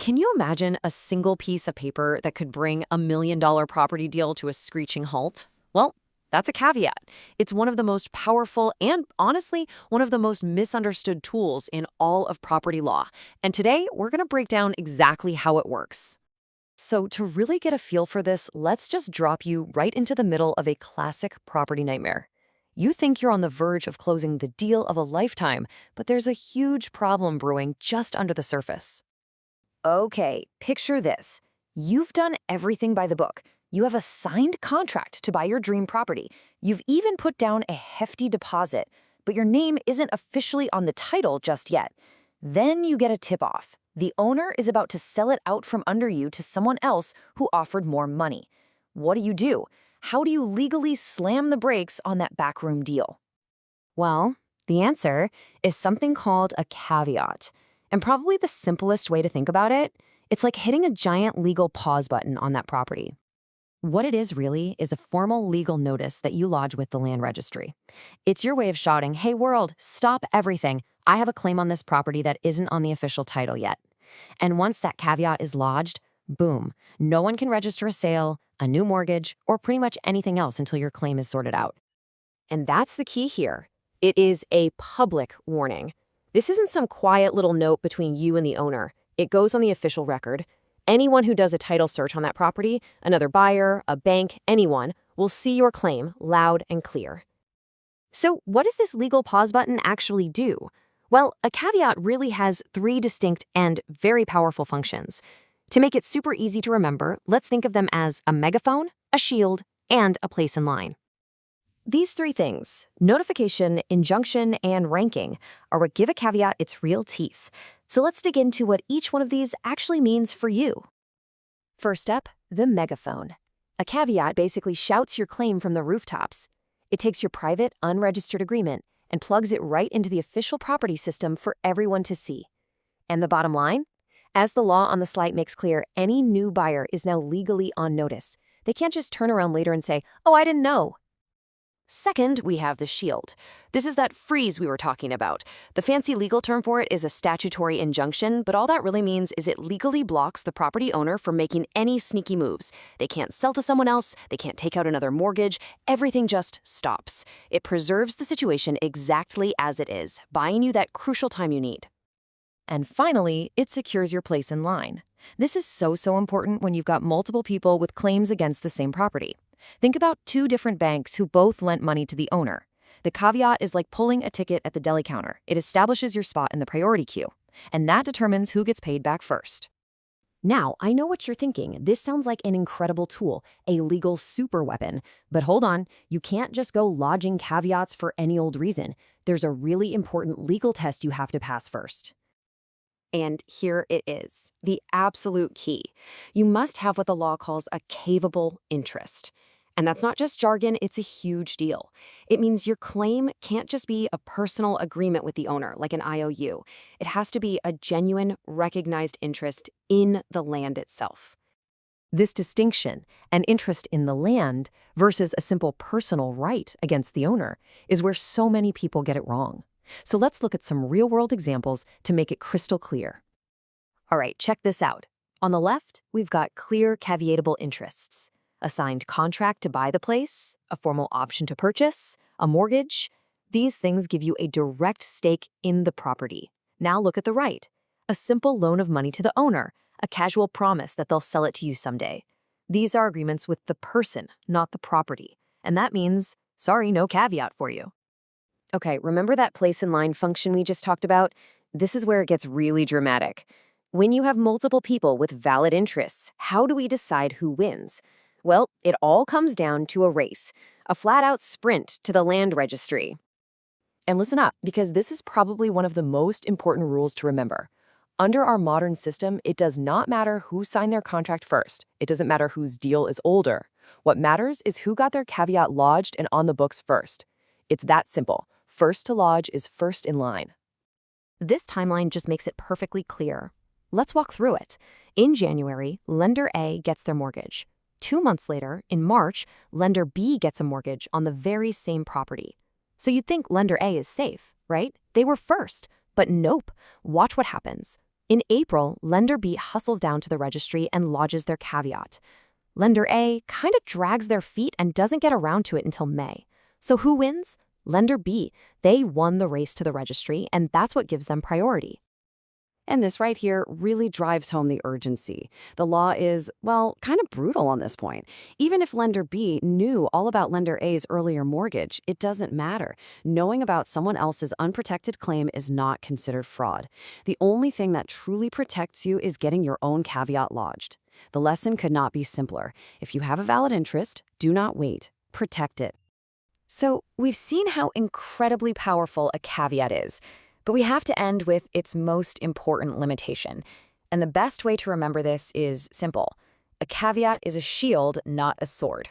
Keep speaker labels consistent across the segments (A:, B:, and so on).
A: Can you imagine a single piece of paper that could bring a $1 million property deal to a screeching halt? Well, that's a caveat. It's one of the most powerful and, honestly, one of the most misunderstood tools in all of property law. And today, we're going to break down exactly how it works. So, to really get a feel for this, let's just drop you right into the middle of a classic property nightmare. You think you're on the verge of closing the deal of a lifetime, but there's a huge problem brewing just under the surface. Okay, picture this. You've done everything by the book. You have a signed contract to buy your dream property. You've even put down a hefty deposit, but your name isn't officially on the title just yet. Then you get a tip-off. The owner is about to sell it out from under you to someone else who offered more money. What do? How do you legally slam the brakes on that backroom deal? Well, the answer is something called a caveat. And probably the simplest way to think about it, it's like hitting a giant legal pause button on that property. What it is really is a formal legal notice that you lodge with the land registry. It's your way of shouting, "Hey world, stop everything. I have a claim on this property that isn't on the official title yet." And once that caveat is lodged, boom, no one can register a sale, a new mortgage, or pretty much anything else until your claim is sorted out. And that's the key here. It is a public warning. This isn't some quiet little note between you and the owner. It goes on the official record. Anyone who does a title search on that property, another buyer, a bank, anyone, will see your claim loud and clear. So what does this legal pause button actually do? Well, a caveat really has three distinct and very powerful functions. To make it super easy to remember, let's think of them as a megaphone, a shield, and a place in line. These three things, notification, injunction, and ranking, are what give a caveat its real teeth. So let's dig into what each one of these actually means for you. First up, the megaphone. A caveat basically shouts your claim from the rooftops. It takes your private, unregistered agreement and plugs it right into the official property system for everyone to see. And the bottom line? As the law on the slide makes clear, any new buyer is now legally on notice. They can't just turn around later and say, "Oh, I didn't know." Second, we have the shield. This is that freeze we were talking about. The fancy legal term for it is a statutory injunction, but all that really means is it legally blocks the property owner from making any sneaky moves. They can't sell to someone else, they can't take out another mortgage, everything just stops. It preserves the situation exactly as it is, buying you that crucial time you need. And finally, it secures your place in line. This is so important when you've got multiple people with claims against the same property. Think about two different banks who both lent money to the owner. The caveat is like pulling a ticket at the deli counter. It establishes your spot in the priority queue, and that determines who gets paid back first. Now, I know what you're thinking. This sounds like an incredible tool, a legal superweapon. But hold on, you can't just go lodging caveats for any old reason. There's a really important legal test you have to pass first. And here it is, the absolute key. You must have what the law calls a caveable interest. And that's not just jargon, it's a huge deal. It means your claim can't just be a personal agreement with the owner, like an IOU. It has to be a genuine, recognized interest in the land itself. This distinction, an interest in the land versus a simple personal right against the owner, is where so many people get it wrong. So let's look at some real-world examples to make it crystal clear. All right, check this out. On the left, we've got clear caveatable interests. A signed contract to buy the place, a formal option to purchase, a mortgage. These things give you a direct stake in the property. Now look at the right. A simple loan of money to the owner, a casual promise that they'll sell it to you someday. These are agreements with the person, not the property. And that means, sorry, no caveat for you. Okay, remember that place in line function we just talked about? This is where it gets really dramatic. When you have multiple people with valid interests, how do we decide who wins? Well, it all comes down to a race, a flat-out sprint to the land registry. And listen up, because this is probably one of the most important rules to remember. Under our modern system, it does not matter who signed their contract first. It doesn't matter whose deal is older. What matters is who got their caveat lodged and on the books first. It's that simple. First to lodge is first in line. This timeline just makes it perfectly clear. Let's walk through it. In January, lender A gets their mortgage. 2 months later, in March, lender B gets a mortgage on the very same property. So you'd think lender A is safe, right? They were first. But nope. Watch what happens. In April, Lender B hustles down to the registry and lodges their caveat. Lender A kind of drags their feet and doesn't get around to it until May. So who wins? Lender B. They won the race to the registry, and that's what gives them priority. And this right here really drives home the urgency. The law is, well, kind of brutal on this point. Even if Lender B knew all about Lender A's earlier mortgage, it doesn't matter. Knowing about someone else's unprotected claim is not considered fraud. The only thing that truly protects you is getting your own caveat lodged. The lesson could not be simpler. If you have a valid interest, do not wait. Protect it. So, we've seen how incredibly powerful a caveat is. But we have to end with its most important limitation. And the best way to remember this is simple. A caveat is a shield, not a sword.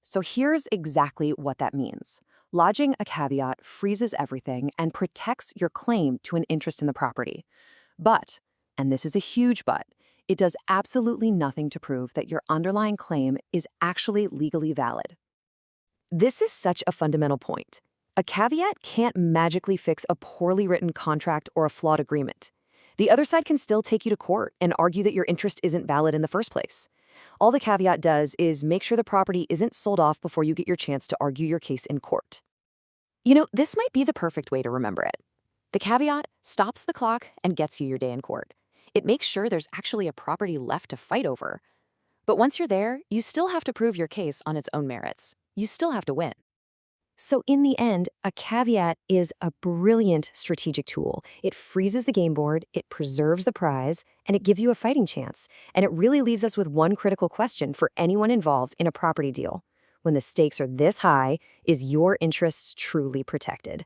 A: So here's exactly what that means. Lodging a caveat freezes everything and protects your claim to an interest in the property. But, and this is a huge but, it does absolutely nothing to prove that your underlying claim is actually legally valid. This is such a fundamental point. A caveat can't magically fix a poorly written contract or a flawed agreement. The other side can still take you to court and argue that your interest isn't valid in the first place. All the caveat does is make sure the property isn't sold off before you get your chance to argue your case in court. You know, this might be the perfect way to remember it. The caveat stops the clock and gets you your day in court. It makes sure there's actually a property left to fight over. But once you're there, you still have to prove your case on its own merits. You still have to win. So in the end, a caveat is a brilliant strategic tool. It freezes the game board, it preserves the prize, and it gives you a fighting chance. And it really leaves us with one critical question for anyone involved in a property deal. When the stakes are this high, is your interests truly protected?